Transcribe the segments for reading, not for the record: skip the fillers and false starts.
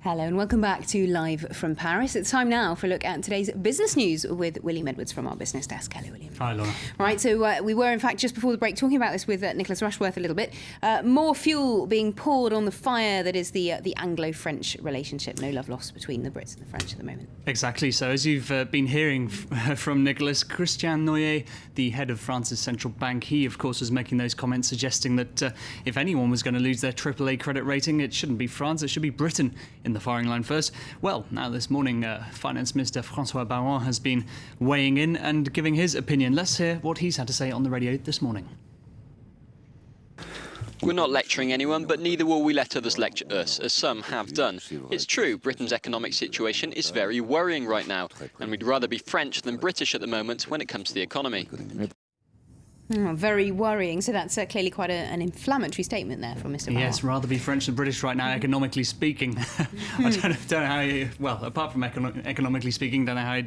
Hello and welcome back to Live from Paris. It's time now for a look at today's business news with William Edwards from our business desk. Hello, William. Hi, Laura. Right, so we were in fact just before the break talking about this with Nicholas Rushworth a little bit. More fuel being poured on the fire that is the Anglo-French relationship. No love lost between the Brits and the French at the moment. Exactly. So as you've been hearing from Nicholas, Christian Noyer, the head of France's central bank, he of course was making those comments suggesting that if anyone was going to lose their AAA credit rating, it shouldn't be France, it should be Britain in the firing line first. Well, now this morning, Finance Minister François Bayrou has been weighing in and giving his opinion. Let's hear what he's had to say on the radio this morning. We're not lecturing anyone, but neither will we let others lecture us, as some have done. It's true, Britain's economic situation is very worrying right now, and we'd rather be French than British at the moment when it comes to the economy. Oh, very worrying. So that's clearly quite an inflammatory statement there from Mr. Bayrou. Yes, rather be French than British right now, economically speaking. I don't know how well, apart from economically speaking, don't know how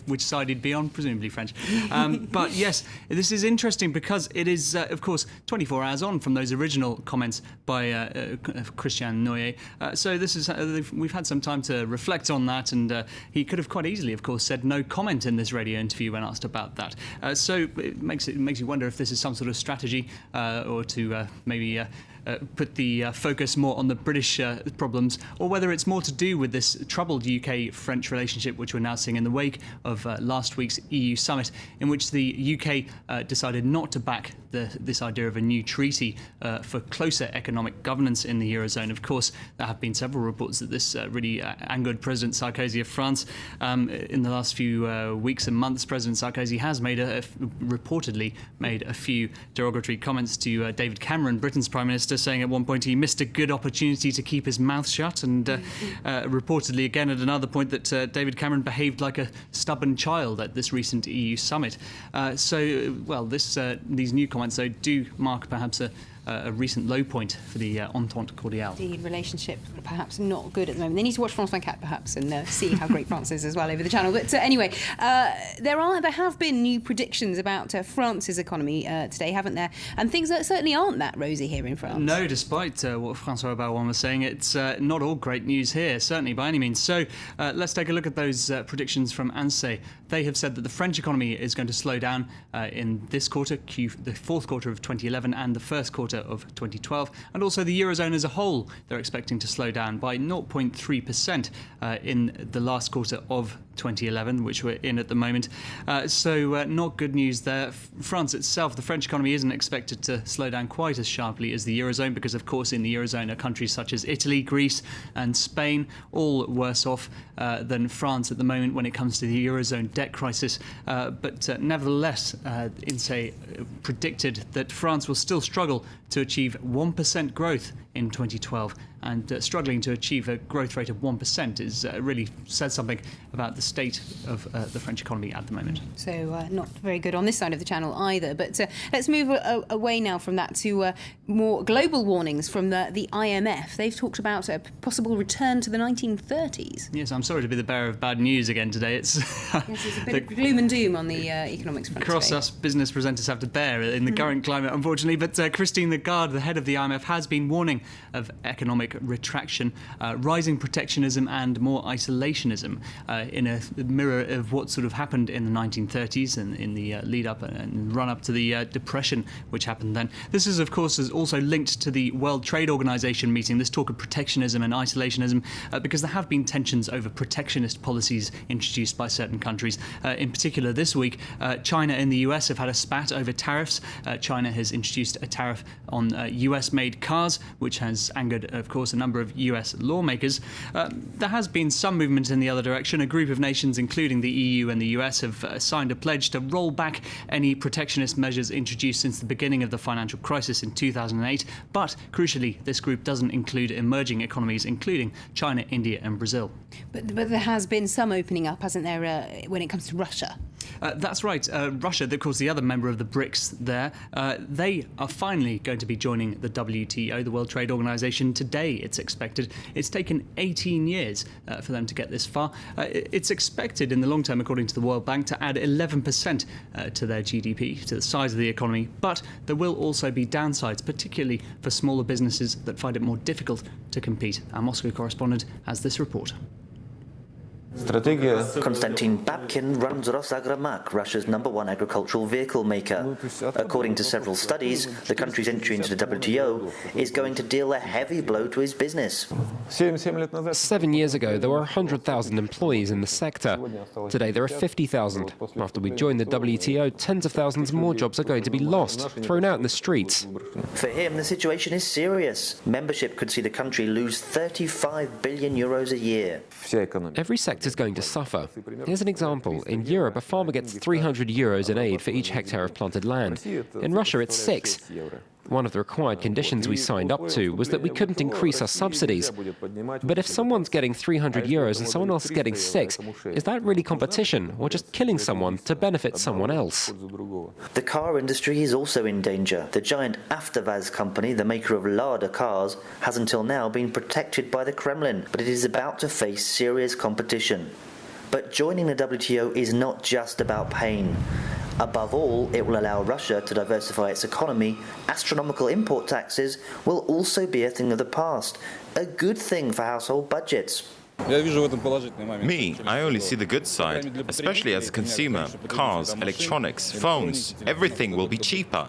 which side he'd be on, presumably French. But yes, this is interesting because it is, of course, 24 hours on from those original comments by Christian Noyer. So this is we've had some time to reflect on that, and he could have quite easily, of course, said no comment in this radio interview when asked about that. So it makes you wonder if this is some sort of strategy or to maybe put the focus more on the British problems, or whether it's more to do with this troubled UK-French relationship, which we're now seeing in the wake of last week's EU summit, in which the UK decided not to back this idea of a new treaty for closer economic governance in the Eurozone. Of course, there have been several reports that this really angered President Sarkozy of France. In the last few weeks and months, President Sarkozy has reportedly made a few derogatory comments to David Cameron, Britain's Prime Minister, saying at one point he missed a good opportunity to keep his mouth shut, and reportedly again at another point that David Cameron behaved like a stubborn child at this recent EU summit. So, well, these new comments, though, do mark perhaps a recent low point for the Entente Cordiale. The relationship perhaps not good at the moment. They need to watch France 24 perhaps and see how great France is as well over the channel. But anyway, there have been new predictions about France's economy today, haven't there? And things that certainly aren't that rosy here in France. No, despite what François Bayrou was saying, it's not all great news here, certainly by any means. So let's take a look at those predictions from ANSEE. They have said that the French economy is going to slow down in this quarter, the fourth quarter of 2011 and the first quarter of 2012, and also the Eurozone as a whole. They're expecting to slow down by 0.3% in the last quarter of 2011, which we're in at the moment. So not good news there. France itself, the French economy, isn't expected to slow down quite as sharply as the Eurozone, because of course in the Eurozone are countries such as Italy, Greece and Spain, all worse off than France at the moment when it comes to the Eurozone debt crisis. But nevertheless, INSEE predicted that France will still struggle to achieve 1% growth in 2012, and struggling to achieve a growth rate of 1% is really says something about the state of the French economy at the moment. So not very good on this side of the channel either. But let's move away now from that to more global warnings from the IMF. They've talked about a possible return to the 1930s. Yes, I'm sorry to be the bearer of bad news again today. It's there's a bit of gloom and doom on the economics front. Cross today. us business presenters have to bear in the current climate, unfortunately. But Christine Lagarde, the head of the IMF, has been warning of economic retraction, rising protectionism and more isolationism in a mirror of what sort of happened in the 1930s and in the lead up and run up to the depression which happened then. This is, of course, also linked to the World Trade Organization meeting, this talk of protectionism and isolationism, because there have been tensions over protectionist policies introduced by certain countries. In particular, this week, China and the US have had a spat over tariffs. China has introduced a tariff on US-made cars, which has angered, of course, a number of US lawmakers. There has been some movement in the other direction. A group of nations, including the EU and the US, have signed a pledge to roll back any protectionist measures introduced since the beginning of the financial crisis in 2008. But, crucially, this group doesn't include emerging economies, including China, India and Brazil. But there has been some opening up, hasn't there, when it comes to Russia? That's right. Russia, of course, the other member of the BRICS there, they are finally going to be joining the WTO, the World Trade Organization, today, it's expected. It's taken 18 years for them to get this far. It's expected in the long term, according to the World Bank, to add 11% to their GDP, to the size of the economy. But there will also be downsides, particularly for smaller businesses that find it more difficult to compete. Our Moscow correspondent has this report. Konstantin Babkin runs Rosagromak, Russia's #1 agricultural vehicle maker. According to several studies, the country's entry into the WTO is going to deal a heavy blow to his business. 7 years ago, there were 100,000 employees in the sector. Today, there are 50,000. After we join the WTO, tens of thousands more jobs are going to be lost, thrown out in the streets. For him, the situation is serious. Membership could see the country lose 35 billion euros a year. Every sector is going to suffer. Here's an example. In Europe, a farmer gets 300 euros in aid for each hectare of planted land. In Russia, it's 6. One of the required conditions we signed up to was that we couldn't increase our subsidies. But if someone's getting 300 euros and someone else is getting 6, is that really competition, or just killing someone to benefit someone else? The car industry is also in danger. The giant Avtovaz company, the maker of Lada cars, has until now been protected by the Kremlin, but it is about to face serious competition. But joining the WTO is not just about pain. Above all, it will allow Russia to diversify its economy. Astronomical import taxes will also be a thing of the past, a good thing for household budgets. Me, I only see the good side, especially as a consumer. Cars, electronics, phones, everything will be cheaper.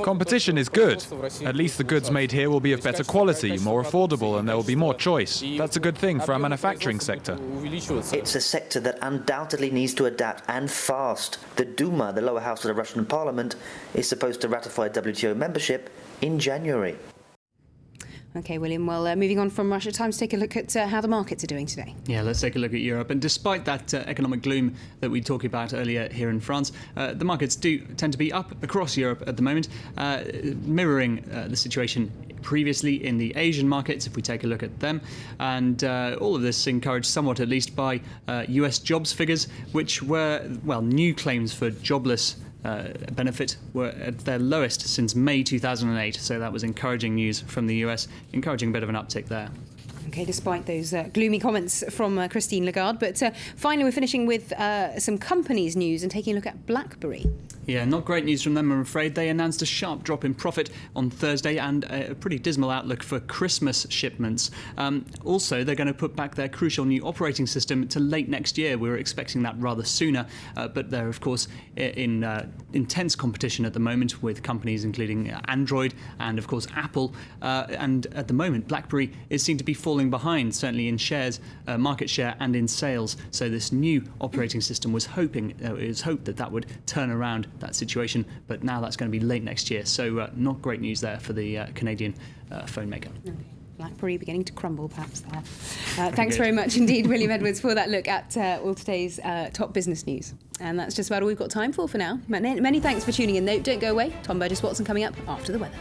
Competition is good. At least the goods made here will be of better quality, more affordable, and there will be more choice. That's a good thing for our manufacturing sector. It's a sector that undoubtedly needs to adapt, and fast. The Duma, the lower house of the Russian parliament, is supposed to ratify WTO membership in January. OK, William, well, moving on from Russia, time to take a look at how the markets are doing today. Yeah, let's take a look at Europe. And despite that economic gloom that we talked about earlier here in France, the markets do tend to be up across Europe at the moment, mirroring the situation previously in the Asian markets, if we take a look at them. And all of this encouraged somewhat, at least, by US jobs figures, which were, well, new claims for jobless benefit were at their lowest since May 2008. So that was encouraging news from the US, encouraging a bit of an uptick there. OK, despite those gloomy comments from Christine Lagarde. But finally, we're finishing with some companies news and taking a look at BlackBerry. Yeah, not great news from them, I'm afraid. They announced a sharp drop in profit on Thursday and a pretty dismal outlook for Christmas shipments. Also, they're going to put back their crucial new operating system to late next year. We were expecting that rather sooner, but they're, of course, in intense competition at the moment with companies including Android and, of course, Apple. And at the moment, BlackBerry is seen to be falling behind, certainly in shares, market share and in sales. So this new operating system was hoped that would turn around that situation, but now that's going to be late next year. So not great news there for the Canadian phone maker. Okay. BlackBerry beginning to crumble, perhaps, there. Thanks very much indeed, William Edwards, for that look at all today's top business news. And that's just about all we've got time for now. Many thanks for tuning in, though. Don't go away. Tom Burgess-Watson coming up after the weather.